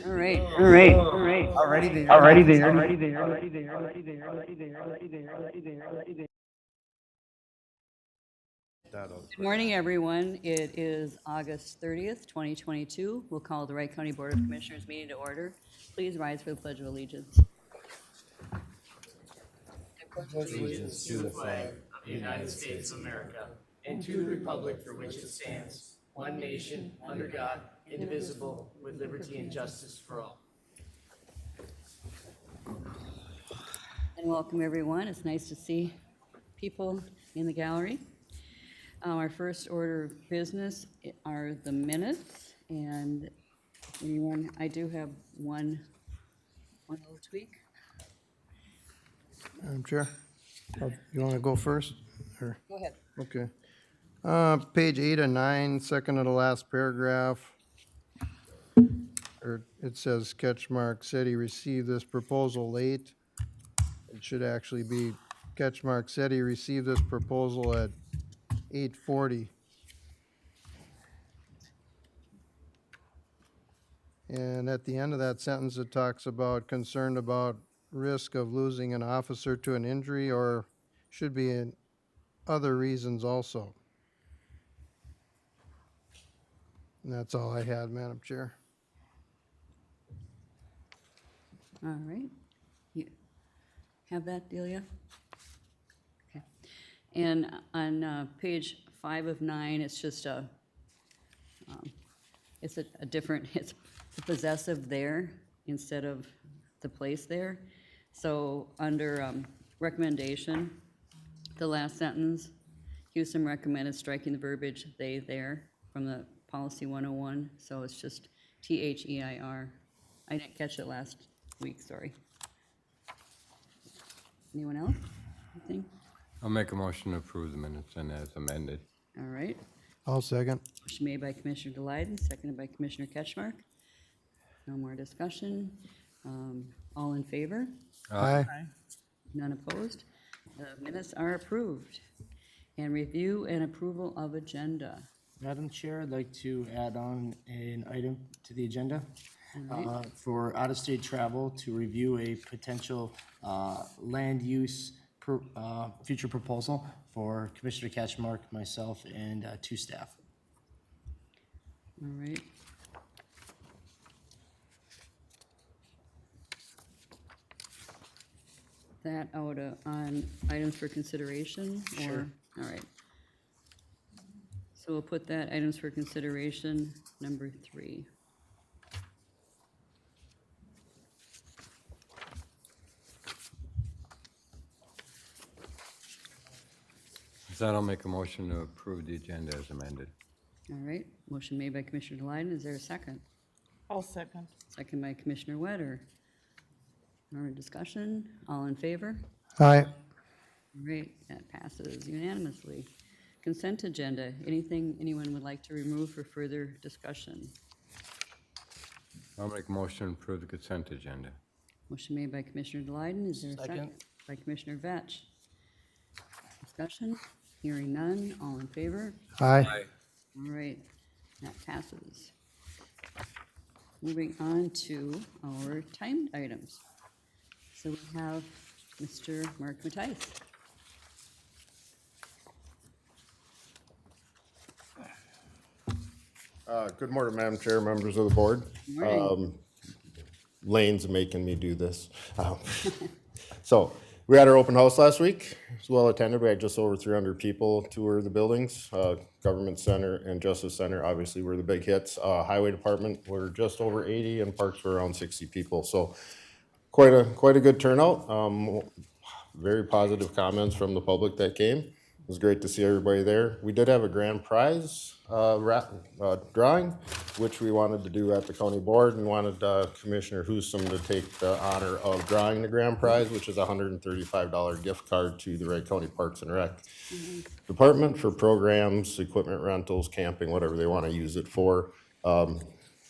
All right. Already Good morning, everyone. It is August 30th, 2022. We'll call the Wright County Board of Commissioners meeting to order. Please rise for the Pledge of Allegiance. Allegiance to the flag of the United States of America and to the republic for which it stands, one nation, under God, indivisible, with liberty and justice for all. And welcome, everyone. It's nice to see people in the gallery. Our first order of business are the minutes, and anyone, I do have one little tweak. Madam Chair, you want to go first? Or, Go ahead. okay. Page 8 and 9, second to the last paragraph. Or it says Catchmark said he received this proposal late. It should actually be Catchmark said he received this proposal at 8:40. And at the end of that sentence, it talks about concerned about risk of losing an officer to an injury, or should be in other reasons also. And that's all I had, Madam Chair. All right. You have that, Delia? Okay. And on page 5 of 9, it's just it's a different, it's the possessive there instead of the place there. So under recommendation, the last sentence, Houston recommended striking the verbiage "they" there from the policy 101. So it's just THEIR. I didn't catch it last week, sorry. Anyone else? Anything? I'll make a motion to approve the minutes and as amended. All right. I'll second. Motion made by Commissioner Delyden, seconded by Commissioner Ketchmark. No more discussion. All in favor? Aye. None opposed? The minutes are approved. And review and approval of agenda. Madam Chair, I'd like to add on an item to the agenda All for out-of-state travel to review a potential land use future proposal for Commissioner Catchmark, myself, and 2 staff. All right. That out on items for consideration, or? Sure. All right. So we'll put that items for consideration, number 3. With that, I'll make a motion to approve the agenda as amended. All right. Motion made by Commissioner Delyden. Is there a second? I'll second. Second by Commissioner Wetter. More discussion? All in favor? Aye. All right, that passes unanimously. Consent agenda. Anything anyone would like to remove for further discussion? I'll make a motion to approve the consent agenda. Motion made by Commissioner Delyden. Is there a second? Second. By Commissioner Vetch. Discussion? Hearing none. All in favor? Aye. All right, that passes. Moving on to our timed items. So we have Mr. Mark Mattice. Good morning, Madam Chair, members of the board. Good morning. Lane's making me do this. So we had our open house last week. It was well attended. We had just over 300 people tour the buildings. Government Center and Justice Center obviously were the big hits. Highway Department were just over 80 and Parks were around 60 people. So quite a good turnout. Very positive comments from the public that came. It was great to see everybody there. We did have a grand prize drawing, which we wanted to do at the county board, and wanted Commissioner Husum to take the honor of drawing the grand prize, which is a $135 gift card to the Wright County Parks and Rec Department for programs, equipment rentals, camping, whatever they want to use it for.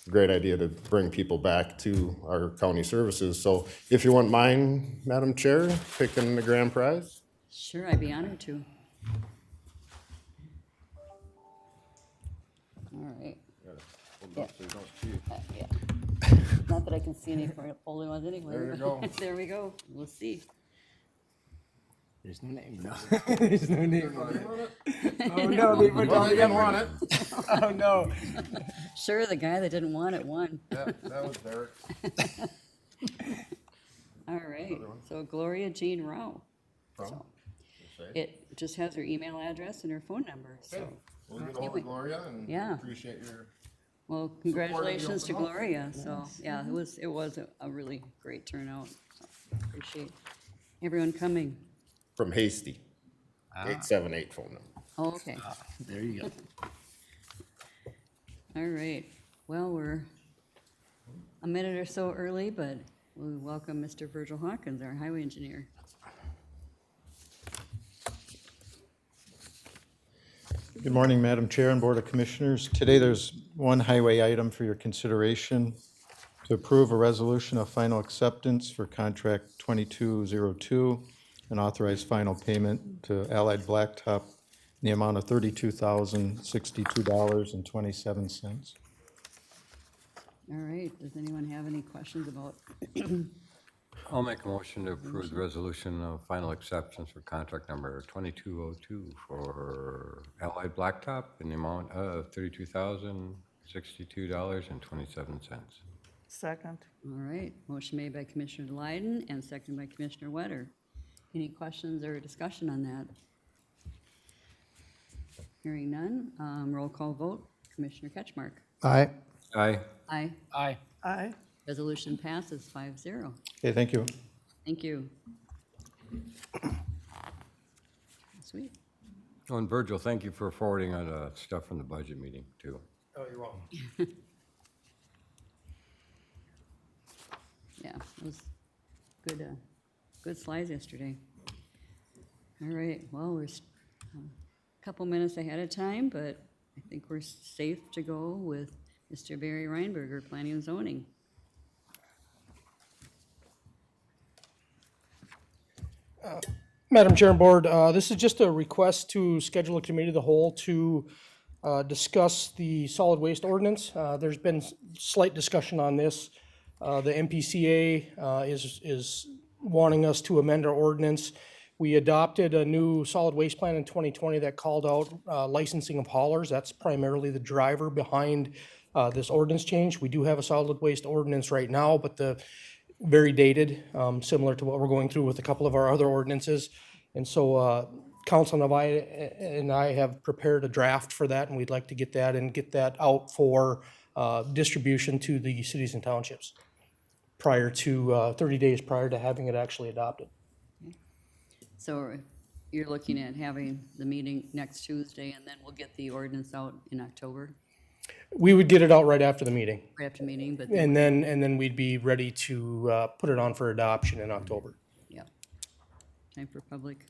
Great idea to bring people back to our county services. So if you wouldn't mind, Madam Chair, picking the grand prize. Sure, I'd be honored to. All right. up so you don't cheat. Yeah. Not that I can see any polling ones anyway. There you but go. There we go. We'll see. There's no name, no. There's no name on it. it? Oh, no, they put Well, down you the didn't effort. want it. Oh, no. Sure, the guy that didn't want it won. That was Derek. All right, so Gloria Jean Rao. From? So Say. it just has her email address and her phone number, so. Okay. We'll get Okay, over we- Gloria and Yeah. appreciate your, Well, congratulations to open house. Gloria, so, yeah, it was a really great turnout, so appreciate everyone coming. From Hasty, 878 phone number. Oh, okay, There you go. all right, well, we're a minute or so early, but we welcome Mr. Virgil Hawkins, our highway engineer. Good morning, Madam Chair and Board of Commissioners. Today, there's one highway item for your consideration to approve a resolution of final acceptance for contract 2202 and authorize final payment to Allied Blacktop in the amount of $32,062.27. All right, does anyone have any questions about, I'll make a motion to approve the resolution of final acceptance for contract number 2202 for Allied Blacktop in the amount of $32,062.27. Second. all right, motion made by Commissioner Lyden and seconded by Commissioner Wetter. Any questions or discussion on that? Hearing none, roll call vote, Commissioner Ketchmark. Aye. Aye. Aye. Aye. Aye. Resolution passes 5-0. Okay, thank you. Thank you. Sweet. Oh, and Virgil, thank you for forwarding on stuff from the budget meeting, too. Oh, you're welcome. Yeah, it was good, good slides yesterday. All right, well, we're a couple minutes ahead of time, but I think we're safe to go with Mr. Barry Reinberger, Planning and Zoning. Madam Chair and Board, this is just a request to schedule a committee of the whole to discuss the solid waste ordinance. There's been slight discussion on this. The MPCA is wanting us to amend our ordinance. We adopted a new solid waste plan in 2020 that called out licensing of haulers. That's primarily the driver behind this ordinance change. We do have a solid waste ordinance right now, but the very dated, similar to what we're going through with a couple of our other ordinances. And so Council and I have prepared a draft for that, and we'd like to get that out for distribution to the cities and townships prior to 30 days prior to having it actually adopted. So you're looking at having the meeting next Tuesday, and then we'll get the ordinance out in October, We would get it out right after the meeting, right after meeting, but, and then we'd be ready to put it on for adoption in October. yeah. Time for public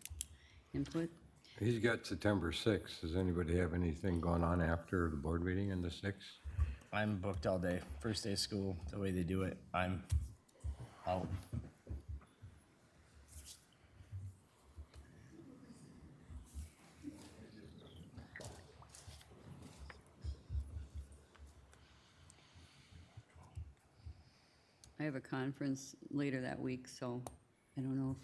input. He's got September 6th. Does anybody have anything going on after the board meeting on the 6th? I'm booked all day. First day of school, the way they do it, I'm out. I have a conference later that week, so I don't know if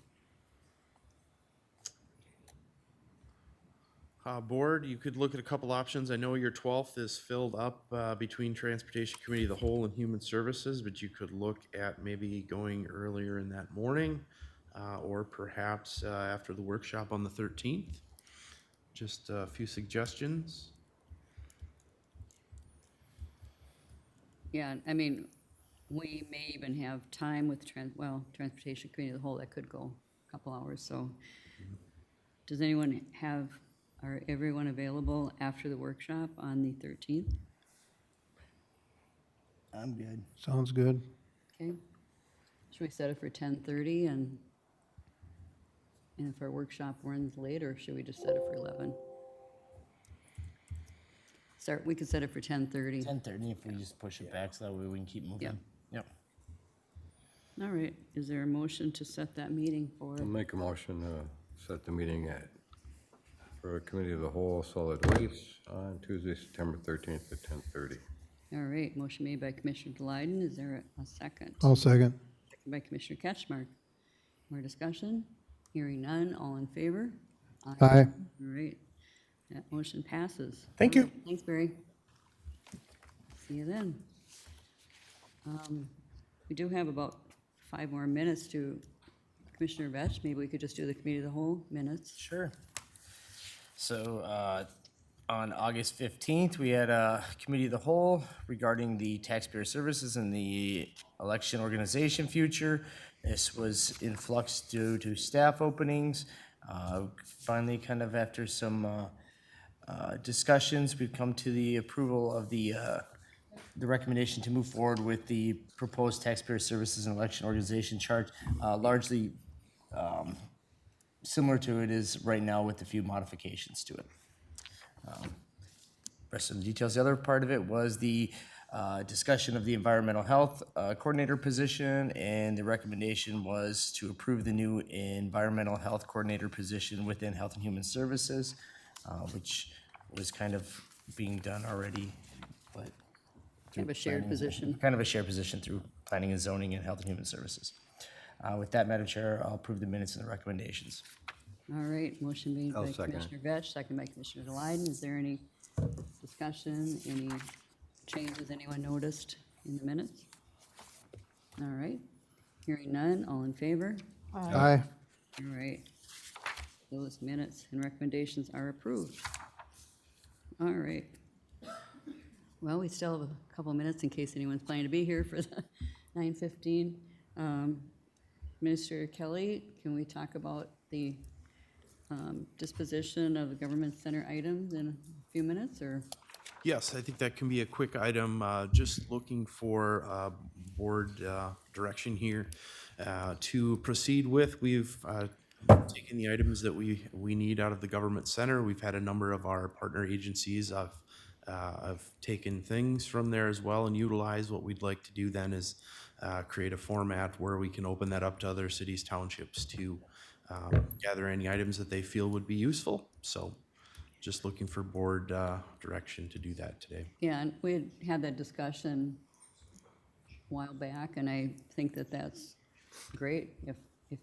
Board, you could look at a couple options. I know your 12th is filled up between Transportation Committee of the Whole and Human Services, but you could look at maybe going earlier in that morning or perhaps after the workshop on the 13th. Just a few suggestions. Yeah, I mean, we may even have time with Transportation Committee of the Whole, that could go a couple hours, so. Does anyone are everyone available after the workshop on the 13th? I'm good. Sounds good. Okay. Should we set it for 10:30 and if our workshop runs later, should we just set it for 11? We could set it for 10:30. 10:30 if we just push it back so that way we can keep moving. Yep. Yep. All right, is there a motion to set that meeting for? I'll make a motion to set the meeting for a committee of the whole solid waste on Tuesday, September 13th at 10:30. All right, motion made by Commissioner Glyden. Is there a second? I'll second. Second by Commissioner Catchmark. More discussion? Hearing none, all in favor? Aye. All right, that motion passes. Thank you. All right, thanks, Barry. See you then. We do have about 5 more minutes to Commissioner Vetch. Maybe we could just do the committee of the whole minutes. Sure. So, on August 15th, we had a committee of the whole regarding the taxpayer services and the election organization future. This was in flux due to staff openings. Finally, kind of after some discussions, we've come to the approval of the recommendation to move forward with the proposed taxpayer services and election organization chart, largely similar to it is right now with a few modifications to it. Rest of the details. The other part of it was the discussion of the environmental health coordinator position, and the recommendation was to approve the new environmental health coordinator position within Health and Human Services, which was kind of being done already, but Kind of a shared position. kind of a shared position through Planning and Zoning and Health and Human Services. With that, Madam Chair, I'll approve the minutes and the recommendations. All right, motion made I'll by second it. Commissioner Vetch, second by Commissioner Glyden. Is there any discussion, any changes anyone noticed in the minutes? All right, hearing none, all in favor? Aye. All right, those minutes and recommendations are approved. All right. Well, we still have a couple of minutes in case anyone's planning to be here for the 9:15. Minister Kelly, can we talk about the disposition of the government center items in a few minutes, or? Yes, I think that can be a quick item. Just looking for board direction here to proceed with. We've taken the items that we need out of the government center. We've had a number of our partner agencies have taken things from there as well and utilize. What we'd like to do then is create a format where we can open that up to other cities, townships to gather any items that they feel would be useful. So just looking for board direction to do that today. Yeah, and we had that discussion a while back, and I think that that's great if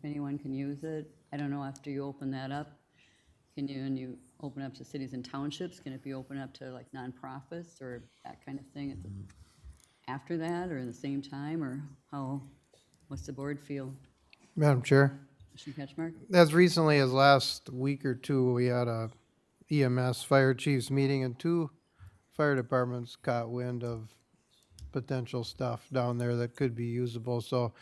anyone can use it. I don't know, after you open that up, and you open up to cities and townships, can it be open up to like nonprofits or that kind of thing after that, or at the same time, or what's the board feel? Madam Chair, Commissioner Ketchmark? as recently as last week or two, we had a EMS fire chiefs meeting, and 2 fire departments caught wind of potential stuff down there that could be usable. So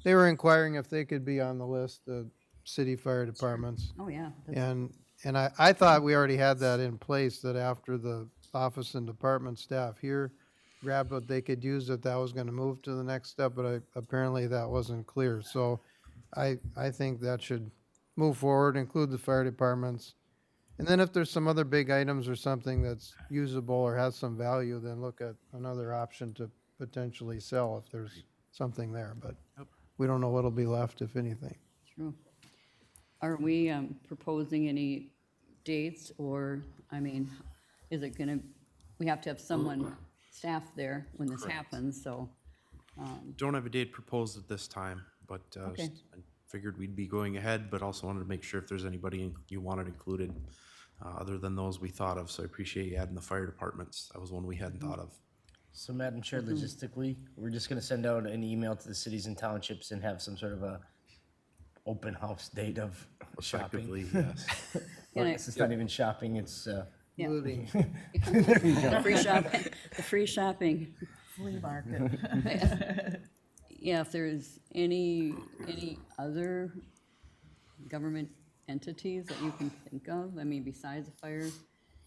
they were inquiring if they could be on the list, the city fire departments. Oh, yeah. that's- And I thought we already had that in place, that after the office and department staff here grabbed what they could use, that was gonna move to the next step, but apparently that wasn't clear. So I think that should move forward, include the fire departments. And then if there's some other big items or something that's usable or has some value, then look at another option to potentially sell if there's something there, but we don't know what'll be left, if anything. True. Are we proposing any dates, or, I mean, is it gonna, we have to have someone, staff there when this happens, so, Don't have a date proposed at this time, but Okay. I figured we'd be going ahead, but also wanted to make sure if there's anybody you wanted included other than those we thought of. So I appreciate you adding the fire departments. That was one we hadn't thought of. So, Madam Chair, logistically, we're just gonna send out an email to the cities and townships and have some sort of a open house date of shopping. Effectively, yes. Can I- It's not even shopping, it's, yeah. Looting. The free shopping. Flea market. Yeah, if there's any other government entities that you can think of, I mean, besides the fire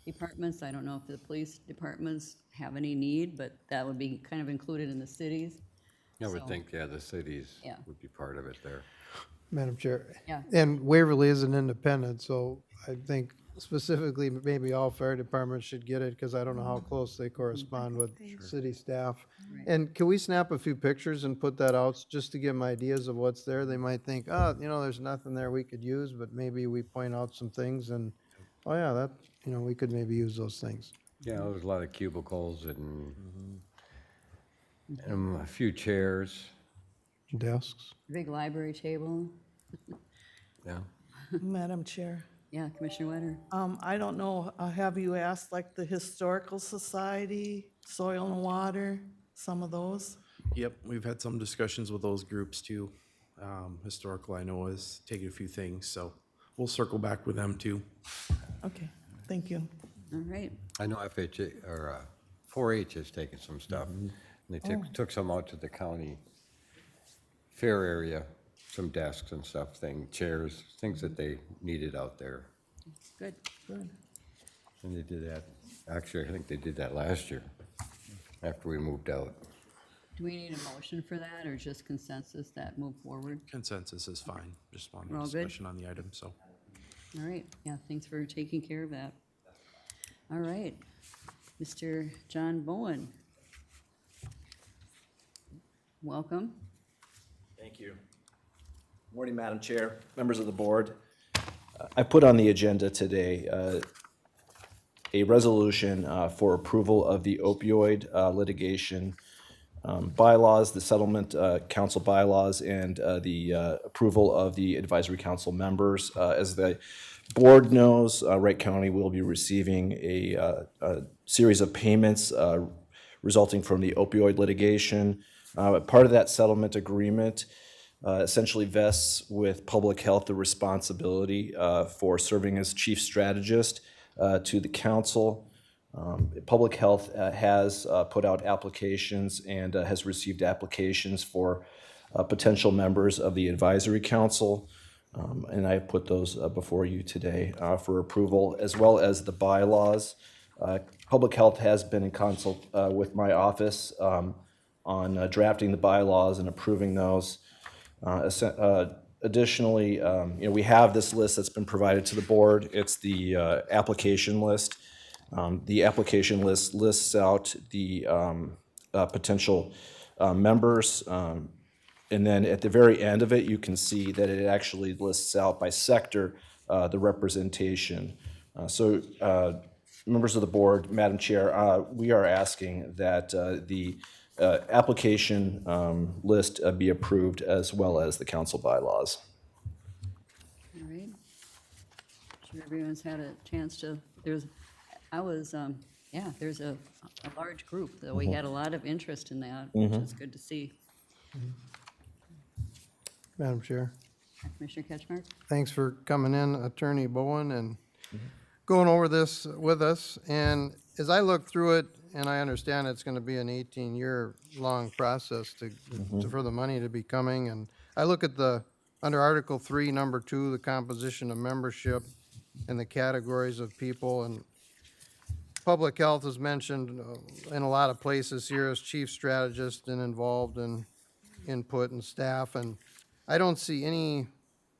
departments, I don't know if the police departments have any need, but that would be kind of included in the cities. I would So- think, yeah, the cities Yeah. would be part of it there. Madam Chair. Yeah. And Waverly is an independent, so I think specifically, maybe all fire departments should get it, because I don't know how close they correspond with city staff. Right. And can we snap a few pictures and put that out, just to give them ideas of what's there? They might think, oh, there's nothing there we could use, but maybe we point out some things, and, oh yeah, that, we could maybe use those things. Yeah, there's a lot of cubicles and A few chairs, Desks. Big library table. yeah. Madam Chair, Yeah, Commissioner Wetter. I don't know, have you asked like the Historical Society, Soil and Water, some of those? Yep, we've had some discussions with those groups too. Historical, I know, is taking a few things, so we'll circle back with them too. Okay, thank you. All right. I know FHA, or 4-H has taken some stuff. And they took some out to the county fair area, some desks and stuff, chairs, things that they needed out there. Good. Good. And they did that, actually, I think they did that last year, after we moved out. Do we need a motion for that or just consensus that move forward? Consensus is fine, just wanted We're all good? discussion on the item, so. All right. Yeah, thanks for taking care of that. All right. Mr. John Bowen. Welcome. Thank you. Morning, Madam Chair, members of the board. I put on the agenda today a resolution for approval of the opioid litigation bylaws, the settlement council bylaws, and the approval of the advisory council members. As the board knows, Wright County will be receiving a series of payments resulting from the opioid litigation. Part of that settlement agreement essentially vests with public health the responsibility for serving as chief strategist to the council. Public health has put out applications and has received applications for potential members of the advisory council. And I have put those before you today for approval, as well as the bylaws. Public health has been in consult with my office on drafting the bylaws and approving those. Additionally, we have this list that's been provided to the board. It's the application list. The application list lists out the potential members. And then at the very end of it, you can see that it actually lists out by sector the representation. So members of the board, Madam Chair, we are asking that the application list be approved, as well as the council bylaws. All right. Sure everyone's had a chance to, there's a large group, though. We had a lot of interest in that, which is good to see. Madam Chair, Commissioner Ketchmark? thanks for coming in, Attorney Bowen, and going over this with us. And as I look through it, and I understand it's going to be an 18-year-long process for the money to be coming. And I look at under Article 3, Number 2, the composition of membership and the categories of people. And public health is mentioned in a lot of places here as chief strategist and involved in input and staff. And I don't see any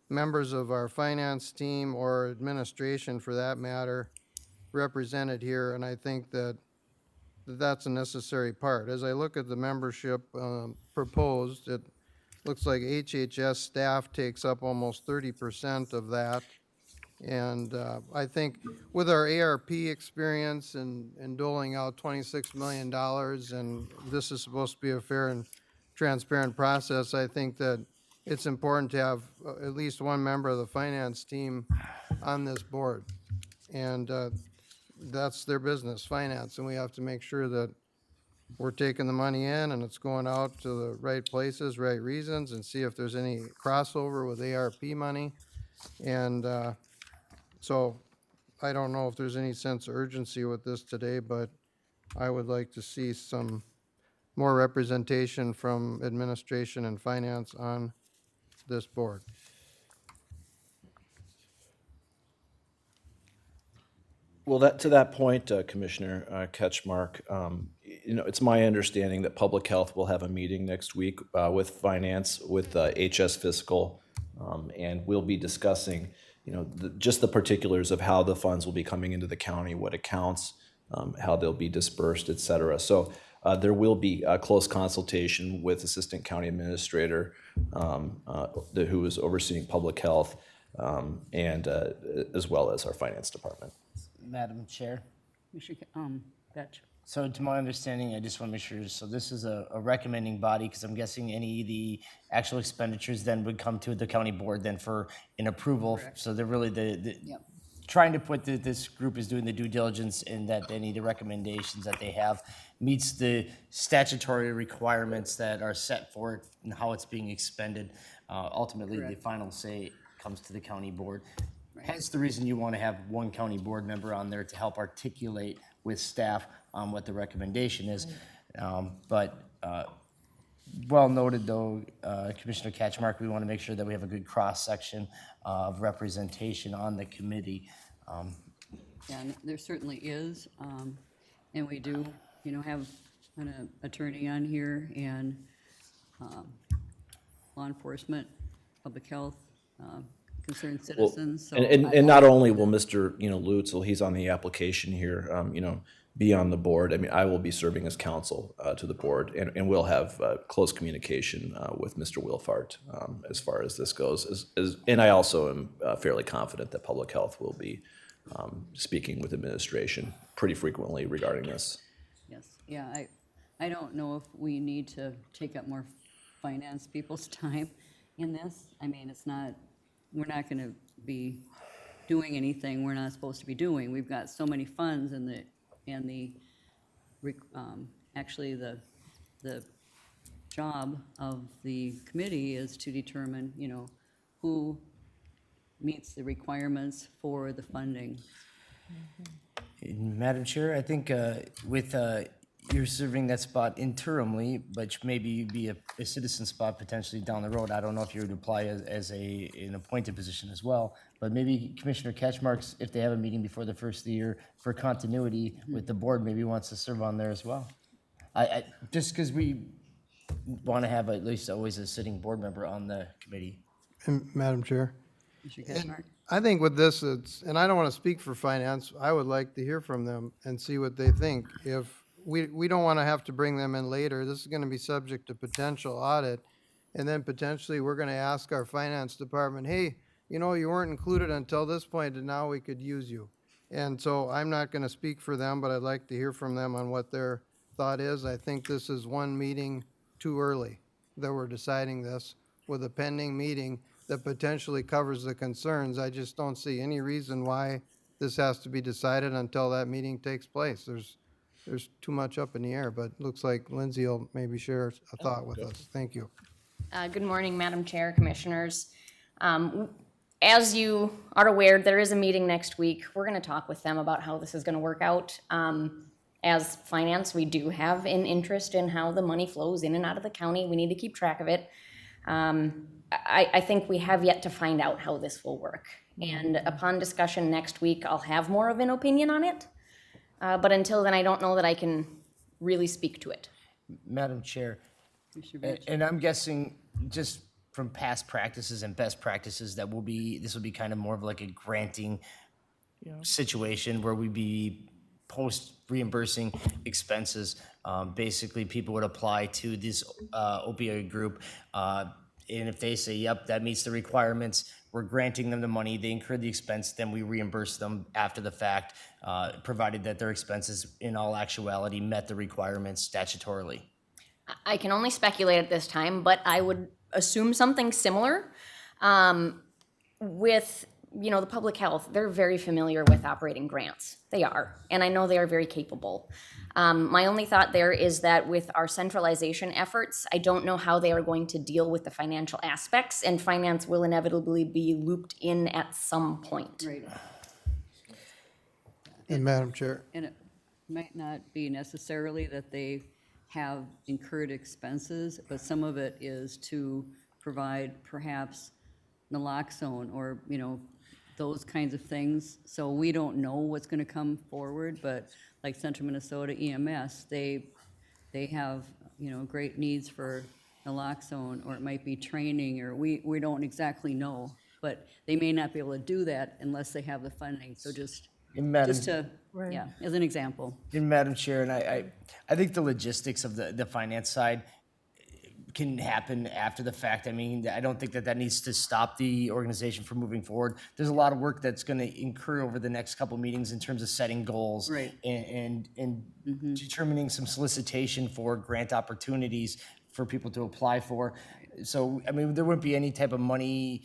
members of our finance team or administration, for that matter, represented here. And I think that's a necessary part. As I look at the membership proposed, it looks like HHS staff takes up almost 30% of that. And I think with our ARP experience and doling out $26 million, and this is supposed to be a fair and transparent process, I think that it's important to have at least one member of the finance team on this board. And that's their business, finance, and we have to make sure that we're taking the money in and it's going out to the right places, right reasons, and see if there's any crossover with ARP money. And so I don't know if there's any sense of urgency with this today, but I would like to see some more representation from administration and finance on this board. Well, to that point, Commissioner Ketchmark, it's my understanding that Public Health will have a meeting next week with Finance, with HS Fiscal, and we'll be discussing, just the particulars of how the funds will be coming into the county, what accounts, how they'll be dispersed, et cetera. So there will be a close consultation with Assistant County Administrator who is overseeing Public Health, and as well as our Finance Department. Madam Chair, Commissioner Vetch? So to my understanding, I just want to make sure, so this is a recommending body, because I'm guessing any of the actual expenditures then would come to the county board then for an approval. So they're really Yep. trying to put this group is doing the due diligence in that any of the recommendations that they have meets the statutory requirements that are set for it and how it's being expended. Ultimately, the Correct. final say comes to the county board. Hence the reason you want to have one county board member on there to help articulate with staff on what the recommendation is. But well noted though, Commissioner Catchmark, we want to make sure that we have a good cross-section of representation on the committee. Yeah, and there certainly is, and we do, have an attorney on here and law enforcement, public health, concerned Well, citizens, so. and not only will Mr., Lutzel, he's on the application here, be on the board. I mean, I will be serving as counsel to the board, and we'll have close communication with Mr. Wilfart as far as this goes. And I also am fairly confident that public health will be speaking with administration pretty frequently regarding this. Yes, yeah, I don't know if we need to take up more finance people's time in this. I mean, we're not gonna be doing anything we're not supposed to be doing. We've got so many funds actually the job of the committee is to determine, who meets the requirements for the funding. Madam Chair, I think with you're serving that spot interimly, but maybe you'd be a citizen spot potentially down the road. I don't know if you would apply as an appointed position as well, but maybe Commissioner Catchmarks, if they have a meeting before the first of the year for continuity with the board, maybe wants to serve on there as well. I just because we want to have at least always a sitting board member on the committee. And Madam Chair, Mr. Catchmark? I think with this, and I don't want to speak for finance, I would like to hear from them and see what they think. If we don't want to have to bring them in later, this is going to be subject to potential audit, and then potentially we're going to ask our finance department, hey, you weren't included until this point, and now we could use you. And so I'm not going to speak for them, but I'd like to hear from them on what their thought is. I think this is one meeting too early that we're deciding this with a pending meeting that potentially covers the concerns. I just don't see any reason why this has to be decided until that meeting takes place. There's too much up in the air, but it looks like Lindsay will maybe share a thought with us. Thank you. Good morning, Madam Chair, Commissioners. As you are aware, there is a meeting next week. We're going to talk with them about how this is going to work out. As finance, we do have an interest in how the money flows in and out of the county. We need to keep track of it. I think we have yet to find out how this will work. And upon discussion next week, I'll have more of an opinion on it. But until then, I don't know that I can really speak to it. Madam Chair, Commissioner Batch? and I'm guessing just from past practices and best practices that this will be kind of more of like a granting situation where we'd be post reimbursing expenses. Basically, people would apply to this opioid group, and if they say, yep, that meets the requirements, we're granting them the money, they incur the expense, then we reimburse them after the fact, provided that their expenses in all actuality met the requirements statutorily. I can only speculate at this time, but I would assume something similar. With, the public health, they're very familiar with operating grants. They are, and I know they are very capable. My only thought there is that with our centralization efforts, I don't know how they are going to deal with the financial aspects, and finance will inevitably be looped in at some point. Right. And Madam Chair, And it might not be necessarily that they have incurred expenses, but some of it is to provide perhaps naloxone or, those kinds of things. So we don't know what's gonna come forward, but like Central Minnesota EMS, they have, great needs for naloxone, or it might be training, or we don't exactly know. But they may not be able to do that unless they have the funding, so just to, yeah, as an example. And Madam Chair, and I think the logistics of the finance side can happen after the fact. I mean, I don't think that that needs to stop the organization from moving forward. There's a lot of work that's going to incur over the next couple meetings in terms of setting goals Right. and determining some solicitation for grant opportunities for people to apply for. So, I mean, there wouldn't be any type of money,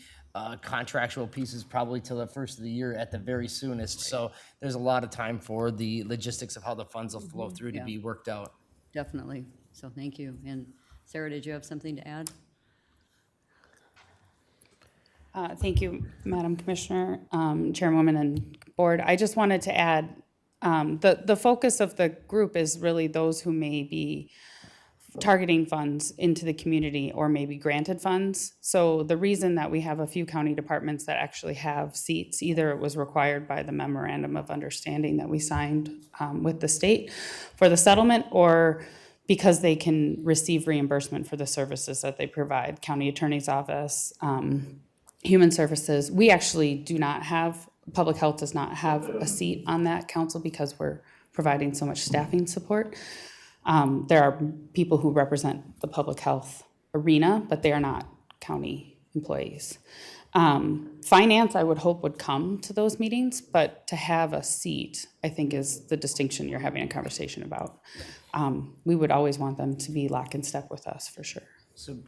contractual pieces probably till the first of the year at the very soonest. So there's a lot of time for the logistics of how the funds will flow through to Yeah. be worked out. Definitely. So thank you. And Sarah, did you have something to add? Thank you, Madam Commissioner, Chairwoman, and Board. I just wanted to add, the focus of the group is really those who may be targeting funds into the community or maybe granted funds. So the reason that we have a few county departments that actually have seats, either it was required by the memorandum of understanding that we signed with the state for the settlement, or because they can receive reimbursement for the services that they provide. County Attorney's Office, Human Services. We actually do not have, Public Health does not have a seat on that council because we're providing so much staffing support. There are people who represent the public health arena, but they are not county employees. Finance, I would hope, would come to those meetings, but to have a seat, I think, is the distinction you're having a conversation about. We would always want them to be lock in step with us, for sure. So,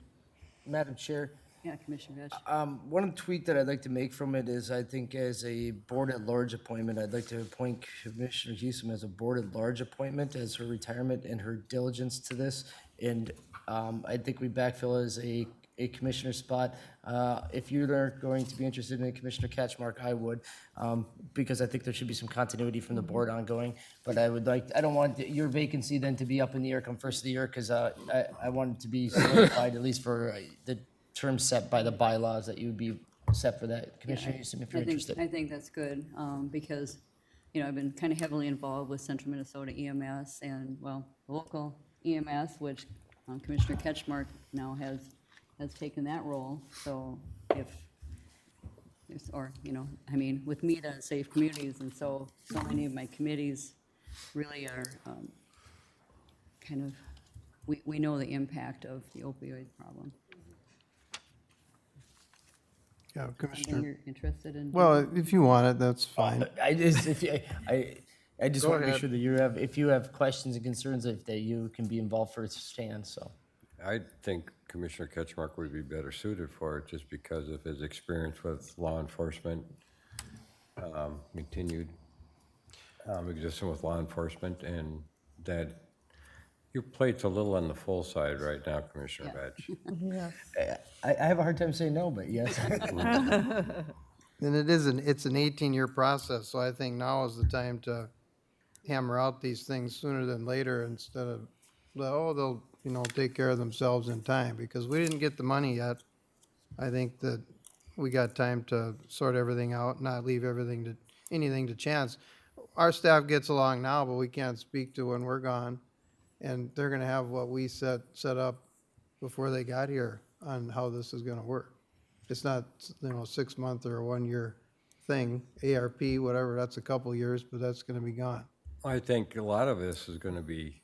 Madam Chair, Yeah, Commissioner Vetch. one tweak that I'd like to make from it is, I think as a board-at-large appointment, I'd like to appoint Commissioner Hewsom as a board-at-large appointment as her retirement and her diligence to this. And I think we backfill as a commissioner spot. If you're going to be interested in Commissioner Catchmark, I would, because I think there should be some continuity from the board ongoing. But I don't want your vacancy then to be up in the air come first of the year, because I want it to be solidified, at least for the term set by the bylaws, that you would be set for that. Commissioner Hewsom, if you're interested. I think that's good, because, I've been kind of heavily involved with Central Minnesota EMS and, well, local EMS, which Commissioner Ketchmark now has taken that role. So if, with me, that's Safe Communities, and so many of my committees really are we know the impact of the opioid problem. Yeah, Anything Commissioner. you're interested in? Well, if you want it, that's fine. I just Go want to make ahead. sure that if you have questions and concerns, that you can be involved firsthand, so. I think Commissioner Ketchmark would be better suited for it just because of his experience with law enforcement, continued existence with law enforcement, and that your plate's a little on the full side right now, Commissioner Vetch. Yes. I have a hard time saying no, but yes. And it's an 18-year process, so I think now is the time to hammer out these things sooner than later instead of, they'll, take care of themselves in time, because we didn't get the money yet. I think that we got time to sort everything out, not leave anything to chance. Our staff gets along now, but we can't speak to when we're gone. And they're gonna have what we set up before they got here on how this is gonna work. It's not, 6-month or a 1-year thing, ARP, whatever, that's a couple years, but that's gonna be gone. I think a lot of this is going to be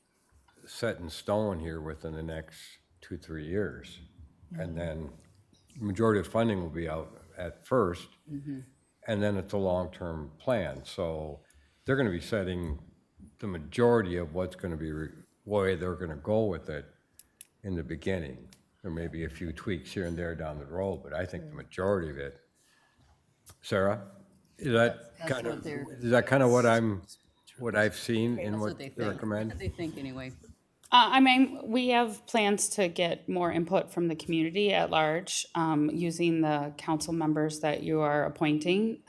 set in stone here within the next 2-3 years. And then majority of funding will be out at first, and then it's a long-term plan. So they're going to be setting the majority of what's going to be, way they're going to go with it in the beginning. There may be a few tweaks here and there down the road, but I think the majority of it. Sarah, is that That's kind what of, they're- is that kind of what I've seen in That's what they they think. recommend? They think anyway. We have plans to get more input from the community at large, using the council members that you are appointing,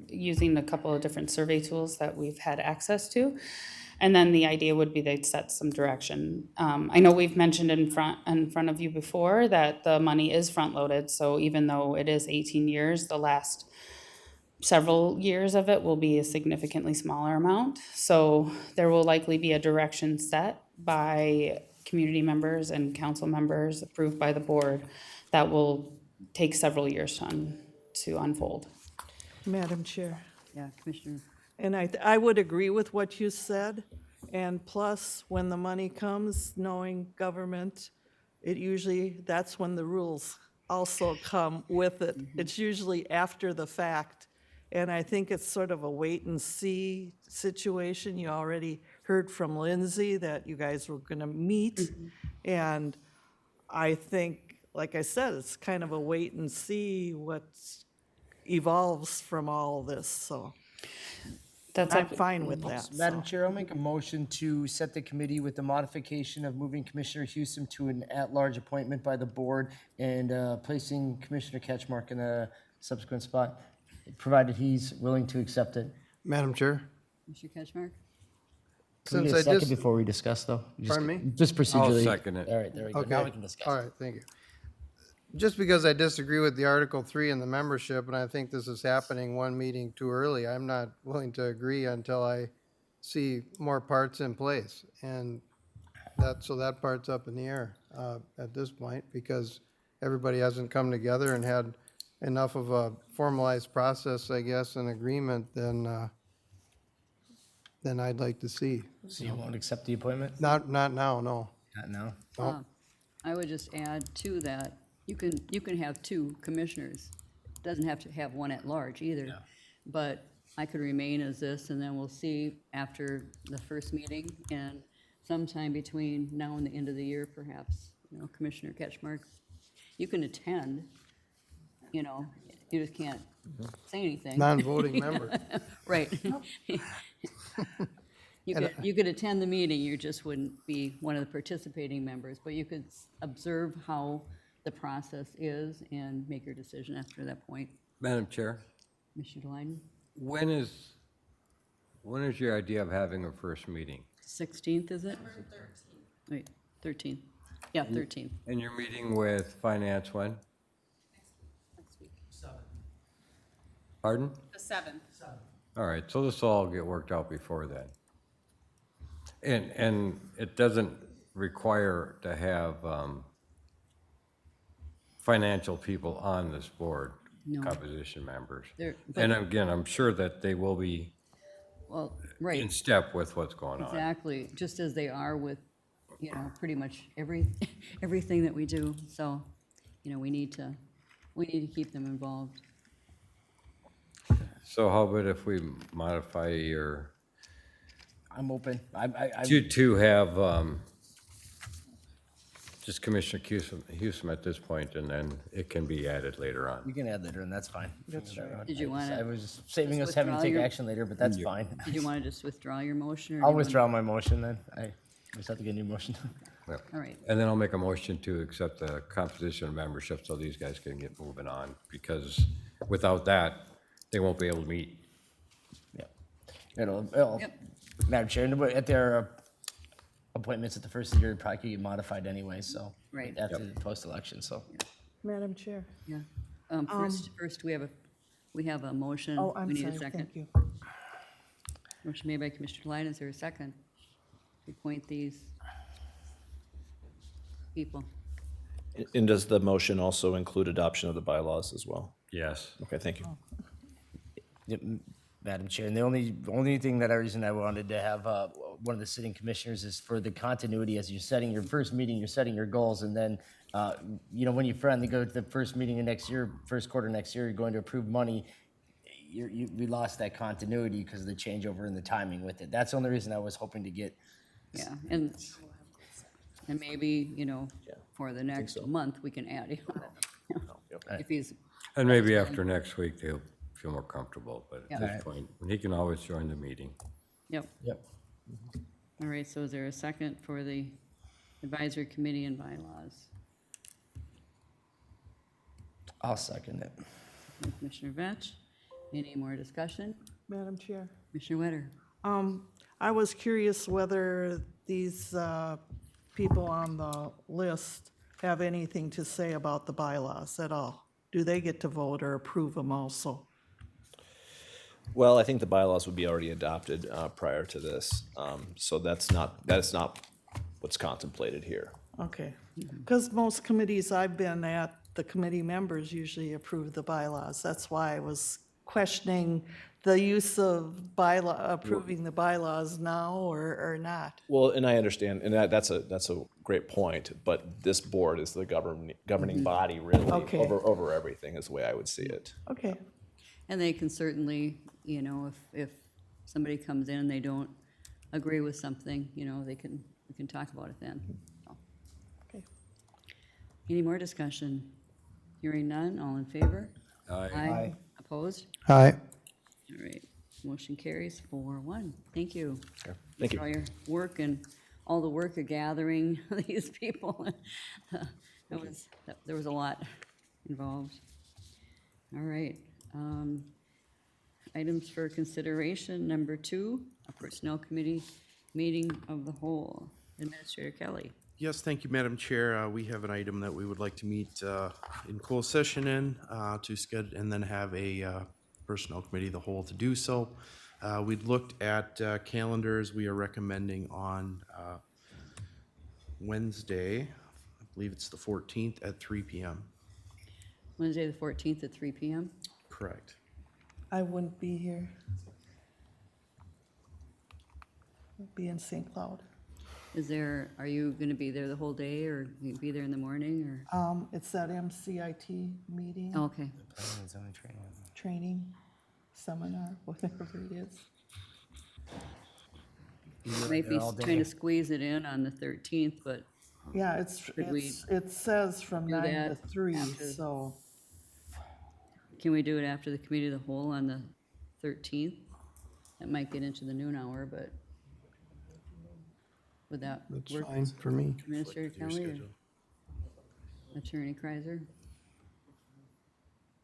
using a couple of different survey tools that we've had access to. And then the idea would be they'd set some direction. I know we've mentioned in front of you before that the money is front-loaded, so even though it is 18 years, the last several years of it will be a significantly smaller amount. So there will likely be a direction set by community members and council members approved by the board that will take several years to unfold. Madam Chair. Yeah, Commissioner. And I would agree with what you said. And plus, when the money comes, knowing government, that's when the rules also come with it. It's usually after the fact. And I think it's sort of a wait and see situation. You already heard from Lindsay that you guys were gonna meet. And I think, like I said, it's kind of a wait and see what evolves from all this, so That's I'm up, fine with that. Madam Chair, I'll make a motion to set the committee with the modification of moving Commissioner Houston to an at-large appointment by the board and placing Commissioner Ketchmark in a subsequent spot, provided he's willing to accept it. Madam Chair? Mr. Ketchmark? Can we Since get a I second just, before we discuss, though? Pardon me? Just procedurally. second it. All right, there we go. okay, Now we can discuss. all right, thank you. Just because I disagree with the Article 3 and the membership, and I think this is happening one meeting too early, I'm not willing to agree until I see more parts in place. And so that part's up in the air at this point, because everybody hasn't come together and had enough of a formalized process, I guess, and agreement than I'd like to see. So you won't accept the appointment? Not now, no. Not now. I would just add to that, you can have two commissioners. Doesn't have to have one at large either. But I could remain as this, and then we'll see after the first meeting, and sometime between now and the end of the year, perhaps, Commissioner Ketchmark, you can attend, you just can't say anything. Non-voting member. Right. You could attend the meeting, you just wouldn't be one of the participating members, but you could observe how the process is and make your decision after that point. Madam Chair, Mr. Delyden? when is your idea of having a first meeting? 16th, is it? Wait, 13th. Yeah, 13th. And you're meeting with finance when? Pardon? the 7th. All right, so this will all get worked out before then. And it doesn't require to have financial people on this board, No. composition members. But- And again, I'm sure that they will be Well, right, in step with what's going on. exactly, just as they are with, pretty much everything that we do. So, we need to keep them involved. So how about if we modify your, I'm open. to have just Commissioner Hewsome at this point, and then it can be added later You on. can add later, and that's fine. Did you wanna I was saving just us having to withdraw take your- action later, but that's fine. Did you want to just withdraw your motion? Or do I'll you wanna- withdraw my motion then. I just have to get a new motion. Yep. All right, And then I'll make a motion to accept the composition of membership so these guys can get moving on, because without that, they won't be able to meet. Yeah. It'll, Yep. Madam Chair, at their appointments at the first of the year, probably could get modified anyway, so. Right. After the post-election, so. Madam Chair. yeah. First, we have a motion. Oh, I'm We need a sorry, second. thank you. Motion made by Commissioner Delyden, is there a second? To appoint these people. And does the motion also include adoption of the bylaws as well? Yes. Okay, thank you. Yep, Madam Chair, and the only thing that reason I wanted to have one of the sitting commissioners is for the continuity as you're setting your first meeting, you're setting your goals, and then, when you finally go to the first meeting of next year, first quarter next year, you're going to approve money, we lost that continuity because of the changeover in the timing with it. That's the only reason I was hoping to get. Yeah, and maybe, for the next month, we can add, if he's, And maybe after next week, they'll feel more comfortable, but Yeah. at this point, he can always join the meeting. yep. Yep. All right, so is there a second for the advisory committee and bylaws? I'll second it. Commissioner Vetch, any more discussion? Madam Chair. Commissioner Wetter? I was curious whether these people on the list have anything to say about the bylaws at all. Do they get to vote or approve them also? Well, I think the bylaws would be already adopted prior to this, so that's not what's contemplated here. Okay. Because most committees I've been at, the committee members usually approve the bylaws. That's why I was questioning the use of approving the bylaws now or not. Well, and I understand, and that's a great point, but this board is the governing body really Okay. over everything is the way I would see it. Okay, And they can certainly, you know, if somebody comes in and they don't agree with something, you know, we can talk about it then. So. okay. Any more discussion? Hearing none, all in favor? Aye. Opposed? Aye. All right, motion carries 4-1. Thank you. Thank you. For all your work and all the work of gathering these people. There was a lot involved. All right. Items for consideration, number 2, a personnel committee meeting of the whole. Administrator Kelly. Yes, thank you, Madam Chair. We have an item that we would like to meet in closed session to schedule and then have a personnel committee of the whole to do so. We'd looked at calendars. We are recommending on Wednesday, I believe it's the 14th at 3 p.m. Wednesday, the 14th at 3 p.m. Correct. I wouldn't be here. I'd be in St. Cloud. Are you gonna be there the whole day, or you be there in the morning, or? It's that MCIT meeting, Oh, okay. training, seminar, whatever it is. Might be trying to squeeze it in on the 13th, but Yeah, we it says from do 9 to that 3, after- so, can we do it after the committee of the whole on the 13th? That might get into the noon hour, but would that That's work? fine for me. Administrator Kelly or Attorney Kreiser?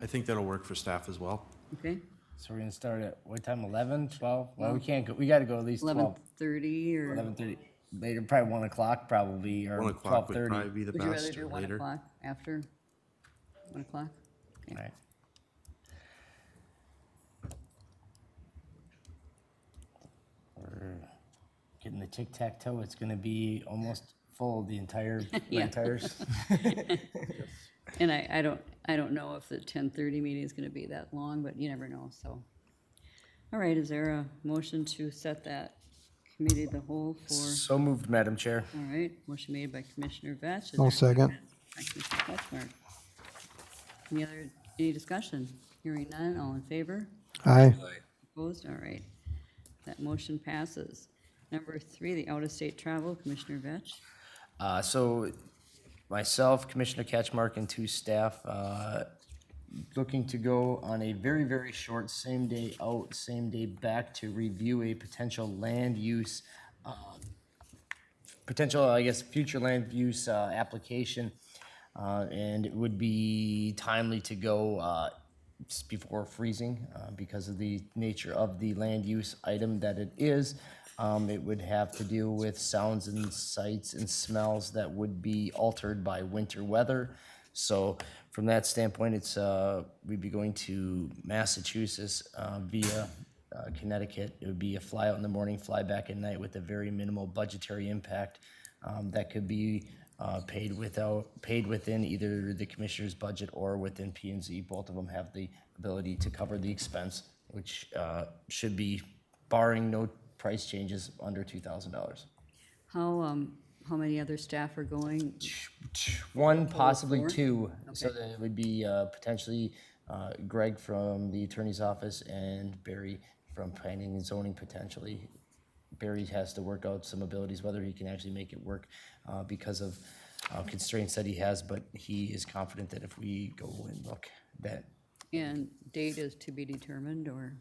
I think that'll work for staff as well. Okay, So we're gonna start at what time, 11, 12? Well, we can't go, we gotta go at least 12, 11:30 or 11:30. Later, probably 1 o'clock probably, or 1 o'clock would 12:30. probably be the would you rather best, do or 1 later. o'clock after 1 o'clock? Right. We're getting the tic-tac-toe, it's gonna be almost full the entire, Yeah. entire. And I don't know if the 10:30 meeting is gonna be that long, but you never know, so. All right, is there a motion to set that committee of the whole for, So moved, Madam Chair. all right, motion made by Commissioner Vetch. Is I'll there a second. By Commissioner Ketchmark. Any discussion? Hearing none, all in favor? Aye. Opposed? All right. That motion passes. Number 3, the out-of-state travel, Commissioner Vetch. So myself, Commissioner Catchmark, and 2 staff, looking to go on a very, very short same day out, same day back to review a potential land use, future land use application. And it would be timely to go just before freezing because of the nature of the land use item that it is. It would have to do with sounds and sights and smells that would be altered by winter weather. So from that standpoint, we'd be going to Massachusetts via Connecticut. It would be a fly out in the morning, fly back at night with a very minimal budgetary impact that could be paid within either the commissioner's budget or within P&Z. Both of them have the ability to cover the expense, which should be, barring no price changes, under $2,000. How many other staff are going? 1, possibly 4? 2. So Okay. that it would be potentially Greg from the attorney's office and Barry from planning and zoning potentially. Barry has to work out some abilities, whether he can actually make it work because of constraints that he has, but he is confident that if we go and look, that And date is to be determined, or?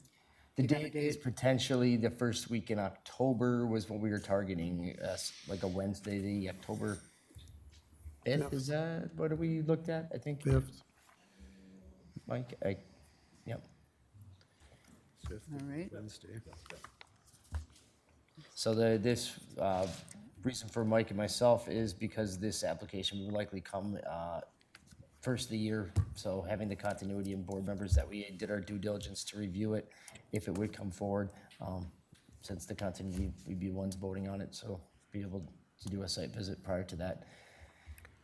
the You got a date is potentially the first week in October was what we were targeting, like a Wednesday, the October 5th, is that what we looked at, I think? 5th. Mike, yep. All right. Wednesday. So this reason for Mike and myself is because this application will likely come first of the year. So having the continuity and board members that we did our due diligence to review it, if it would come forward, since the continuity, we'd be ones voting on it, so be able to do a site visit prior to that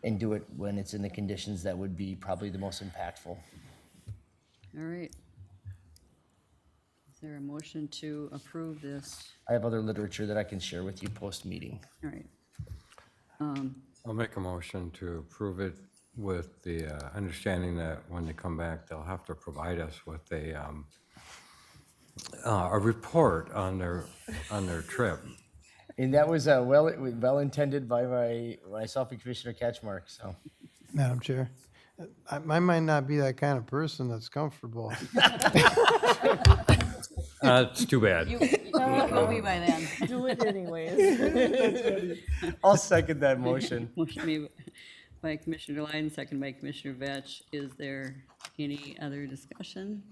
and do it when it's in the conditions that would be probably the most impactful. All right. Is there a motion to approve this? I have other literature that I can share with you post-meeting. All right. I'll make a motion to approve it with the understanding that when they come back, they'll have to provide us with a report on their trip. And that was well intended by myself and Commissioner Catchmark, so. Madam Chair, I might not be that kind of person that's comfortable. It's too bad. We'll be by then. Do it anyways. I'll second that motion. Motion made by Commissioner Lyden, second by Commissioner Vetch. Is there any other discussion?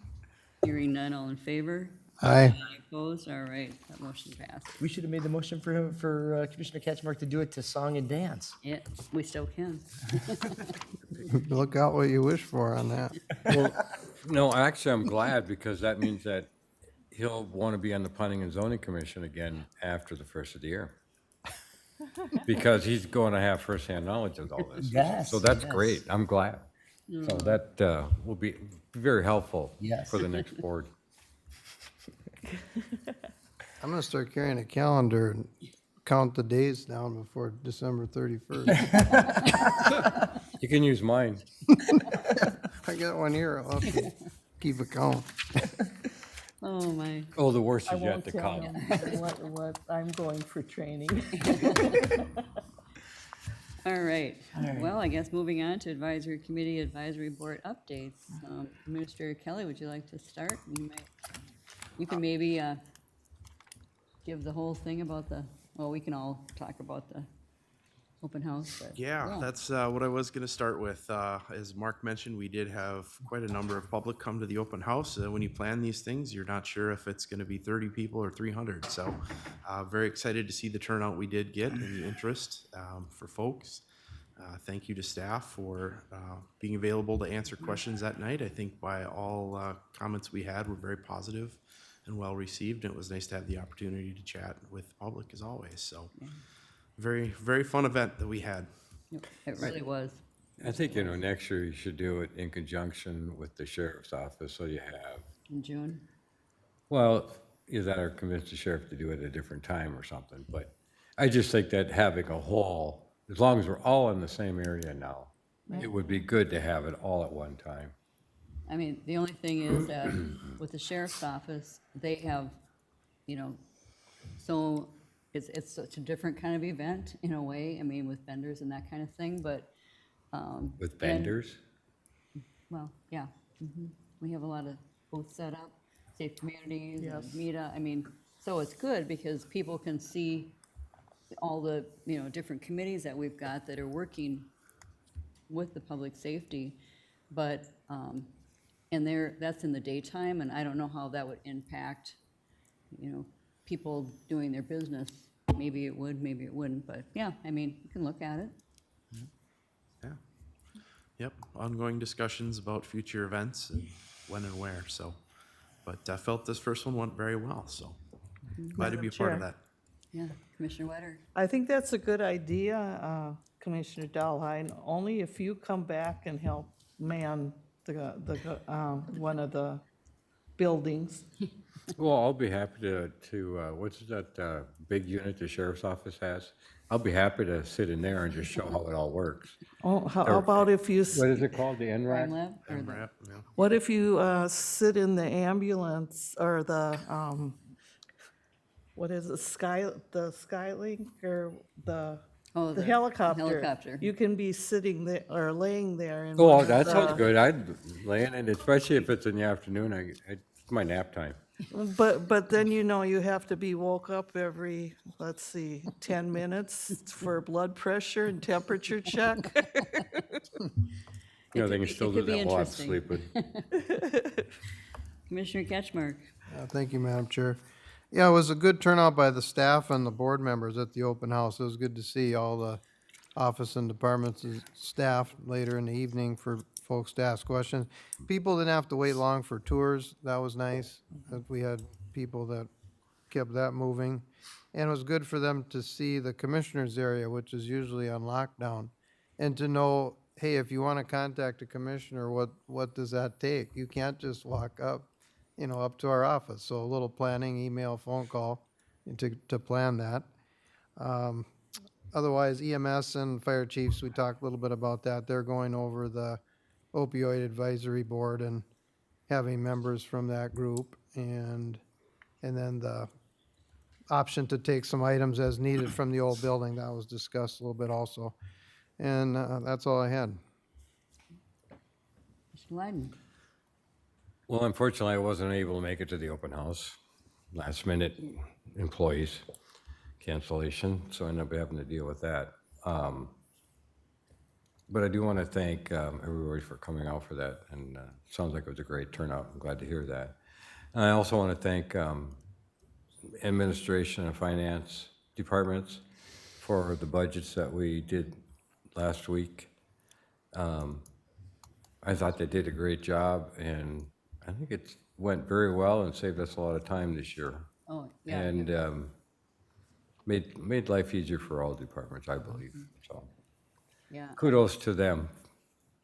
Hearing none, all in favor? Aye. Opposed? All right, that motion passed. We should have made the motion for Commissioner Catchmark to do it to song and dance. Yeah, we still can. Look out what you wish for on that. Well, no, actually, I'm glad because that means that he'll want to be on the Planning and Zoning Commission again after the first of the year. Because he's going to have firsthand knowledge of all this. Yes, So that's yes. great. I'm glad. So that will be very helpful Yes. for the next board. I'm gonna start carrying a calendar and count the days down before December 31st. You can use mine. I got one here, I'll have to keep a count. Oh, my. Oh, the worst I is yet won't to tell come. him what I'm going for training. All right. Well, I guess moving on to advisory committee, advisory board updates. Administrator Kelly, would you like to start? You can maybe give the whole thing about well, we can all talk about the open house, but. Yeah, that's what I was going to start with. As Mark mentioned, we did have quite a number of public come to the open house. When you plan these things, you're not sure if it's going to be 30 people or 300. So very excited to see the turnout we did get and the interest for folks. Thank you to staff for being available to answer questions that night. I think by all comments we had were very positive and well received. And it was nice to have the opportunity to chat with the public as always. So. Very, very fun event that we had. Yep, it really was. I think, next year you should do it in conjunction with the sheriff's office, so you have, In June. well, either that or convince the sheriff to do it at a different time or something, but I just think that having a hall, as long as we're all in the same area now, it would be good to have it all at one time. I mean, the only thing is that with the sheriff's office, they have, so it's such a different kind of event in a way, I mean, with vendors and that kind of thing, but. With and- vendors? Well, yeah. We have a lot of booths set up, Safe Communities, and Yes. META, I mean, so it's good because people can see all the, different committees that we've got that are working with the public safety, but, and that's in the daytime, and I don't know how that would impact, people doing their business. Maybe it would, maybe it wouldn't, but yeah, I mean, you can look at it. Yeah. Yep, ongoing discussions about future events and when and where, so. But I felt this first one went very well, so glad to be a part of Chair. that. Yeah, Commissioner Wetter. I think that's a good idea, Commissioner Dahlheim, only if you come back and help man one of the buildings. Well, I'll be happy to what's that big unit the sheriff's office has? I'll be happy to sit in there and just show how it all works. Oh, how about if you, What is it called, the NRAC? Crime Lab? Or the- MRAP, yeah. what if you sit in the ambulance or the, what is it, the Skylink or Oh, the helicopter? Helicopter. You can be sitting there or laying there in. Oh, one of that sounds the- good. I'd lay in it, especially if it's in the afternoon. It's my nap time. But then you have to be woke up every, 10 minutes for blood pressure and temperature check. They could can be- still it do could be that while I'm interesting. sleeping. Commissioner Ketchmark. Thank you, Madam Chair. Yeah, it was a good turnout by the staff and the board members at the open house. It was good to see all the office and departments and staff later in the evening for folks to ask questions. People didn't have to wait long for tours. That was nice. That we had people that kept that moving. And it was good for them to see the commissioners area, which is usually on lockdown, and to know, hey, if you want to contact a commissioner, what does that take? You can't just walk up up to our office. So a little planning, email, phone call to plan that. Otherwise, EMS and fire chiefs, we talked a little bit about that. They're going over the opioid advisory board and having members from that group, and then the option to take some items as needed from the old building, that was discussed a little bit also. And that's all I had. Mr. Lyden? Well, unfortunately, I wasn't able to make it to the open house. Last minute employees cancellation, so I ended up having to deal with that. But I do want to thank everybody for coming out for that, and sounds like it was a great turnout. I'm glad to hear that. And I also want to thank administration and finance departments for the budgets that we did last week. I thought they did a great job, and I think it went very well and saved us a lot of time this year. Oh, yeah. And made life easier for all departments, I believe. So Yeah, kudos to them.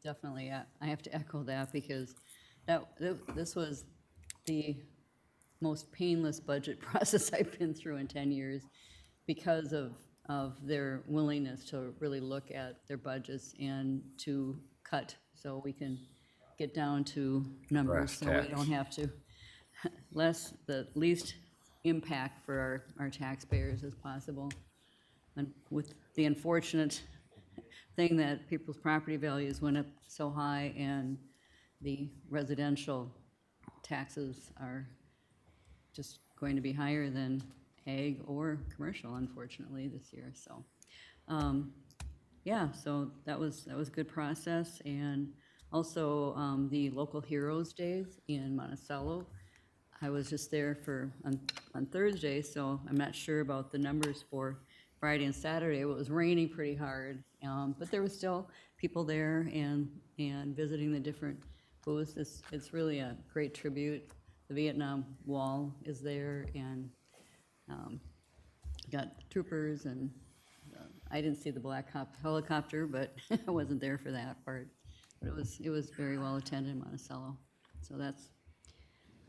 definitely. I have to echo that because this was the most painless budget process I've been through in 10 years because of their willingness to really look at their budgets and to cut so we can get down to numbers Brass so we tacks. don't have to the least impact for our taxpayers as possible. And with the unfortunate thing that people's property values went up so high and the residential taxes are just going to be higher than ag or commercial, unfortunately, this year, so. Yeah, so that was a good process, and also, the Local Heroes Days in Monticello. I was just there on Thursday, so I'm not sure about the numbers for Friday and Saturday. It was raining pretty hard, but there was still people there and visiting the different booths. It's really a great tribute. The Vietnam Wall is there, and got troopers, and I didn't see the Black Hawk helicopter, but I wasn't there for that part. But it was very well attended in Monticello. So that's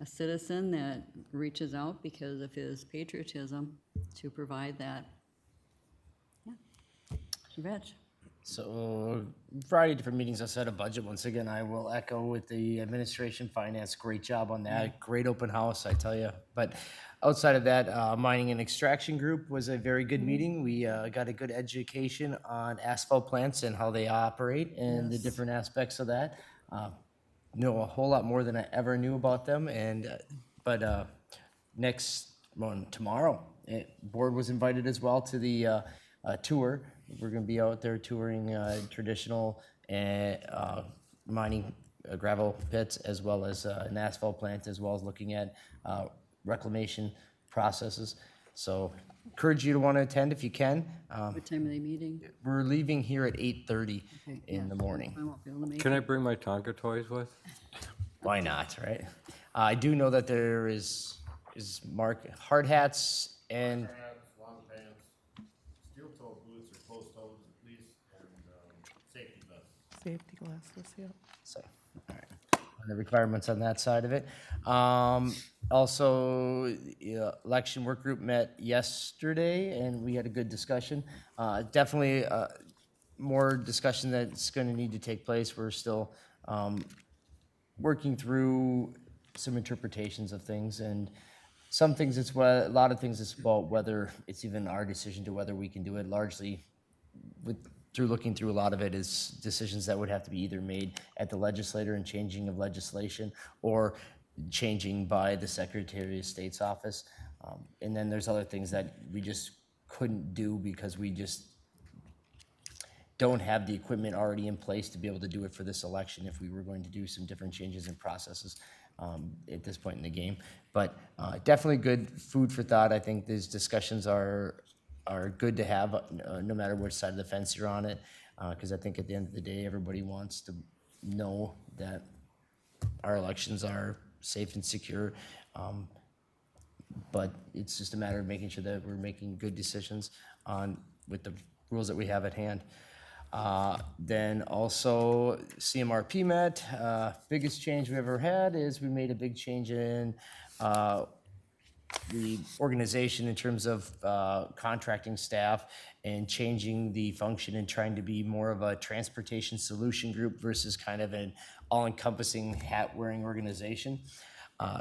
a citizen that reaches out because of his patriotism to provide that. Yeah. Reg? So, variety of different meetings outside of budget. Once again, I will echo with the administration, finance, great job on that. Great open house, I tell you. But outside of that, mining and extraction group was a very good meeting. We got a good education on asphalt plants and how they operate and the different aspects of that. Know a whole lot more than I ever knew about them. And tomorrow, board was invited as well to the tour. We're going to be out there touring traditional mining gravel pits, as well as an asphalt plant, as well as looking at reclamation processes. So encourage you to want to attend if you can. What time are they meeting? We're leaving here at 8:30 Okay, in yeah, the morning. I won't be able to make Can I it. bring my Tonka toys with? Why not, right? I do know that there is hard hats and Hats, long pants, steel-toed boots or closed-toed at least, and safety vests. Safety glasses, yeah. so, all right. On the requirements on that side of it. Also, election work group met yesterday, and we had a good discussion. Definitely more discussion that's going to need to take place. We're still working through some interpretations of things, and some things it's a lot of things it's about whether it's even our decision to whether we can do it. Largely, through looking through a lot of it is decisions that would have to be either made at the legislature and changing of legislation, or changing by the Secretary of State's office. And then there's other things that we just couldn't do because we just don't have the equipment already in place to be able to do it for this election if we were going to do some different changes in processes at this point in the game. But definitely good food for thought. I think these discussions are good to have no matter which side of the fence you're on it, because I think at the end of the day, everybody wants to know that our elections are safe and secure. But it's just a matter of making sure that we're making good decisions with the rules that we have at hand. Then also CMRP met. Biggest change we ever had is we made a big change in the organization in terms of contracting staff and changing the function and trying to be more of a transportation solution group versus kind of an all-encompassing hat-wearing organization.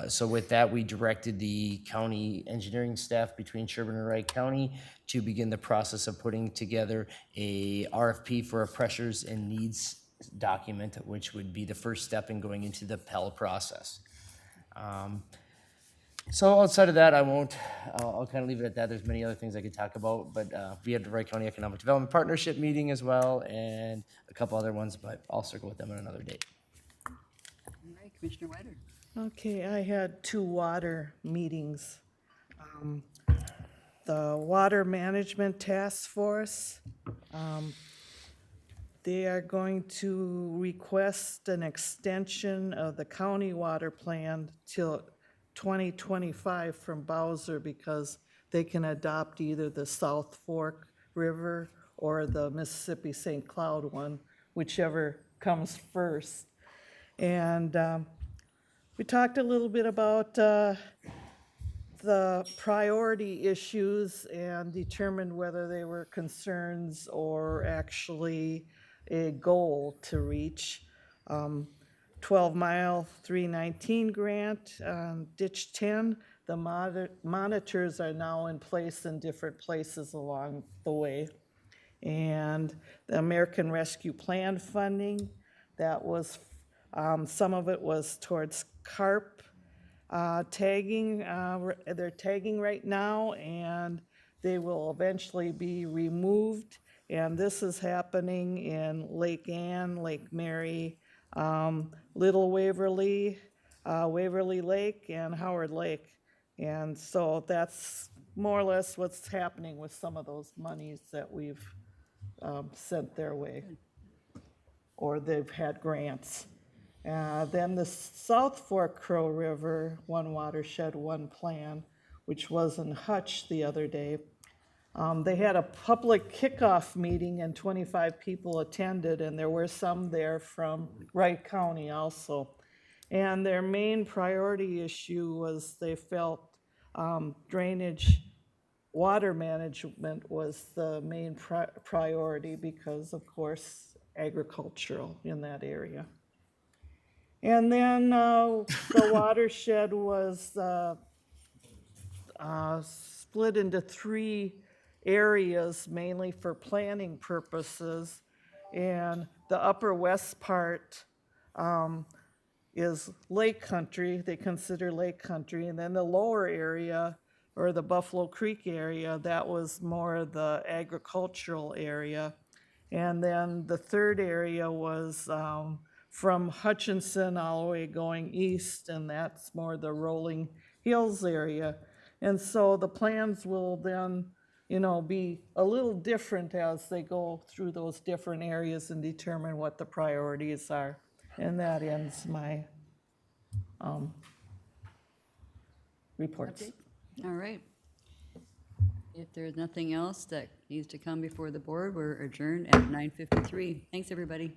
So with that, we directed the county engineering staff between Sherburne and Wright County to begin the process of putting together a RFP for a pressures and needs document, which would be the first step in going into the Pell process. So outside of that, I'll kind of leave it at that. There's many other things I could talk about, but we had the Wright County Economic Development Partnership meeting as well, and a couple other ones, but I'll circle with them on another date. All right, Commissioner Weider. Okay, I had 2 water meetings. The Water Management Task Force, they are going to request an extension of the county water plan till 2025 from Bowser because they can adopt either the South Fork River or the Mississippi St. Cloud one, whichever comes first. And we talked a little bit about the priority issues and determined whether they were concerns or actually a goal to reach. 12-mile 319 grant, ditch 10, the monitors are now in place in different places along the way. And the American Rescue Plan funding, that was, some of it was towards carp tagging. They're tagging right now, and they will eventually be removed. And this is happening in Lake Ann, Lake Mary, Little Waverly, Waverly Lake, and Howard Lake. And so that's more or less what's happening with some of those monies that we've sent their way, or they've had grants. Then the South Fork Crow River, One Watershed, One Plan, which was in Hutch the other day. They had a public kickoff meeting and 25 people attended, and there were some there from Wright County also. And their main priority issue was they felt drainage, water management was the main priority because, of course, agricultural in that area. And then the watershed was split into 3 areas, mainly for planning purposes. And the upper west part is lake country, they consider lake country. And then the lower area, or the Buffalo Creek area, that was more the agricultural area. And then the third area was from Hutchinson all the way going east, and that's more the Rolling Hills area. And so the plans will then, be a little different as they go through those different areas and determine what the priorities are. And that ends my reports. All right. If there's nothing else that needs to come before the board, we're adjourned at 9:53. Thanks, everybody.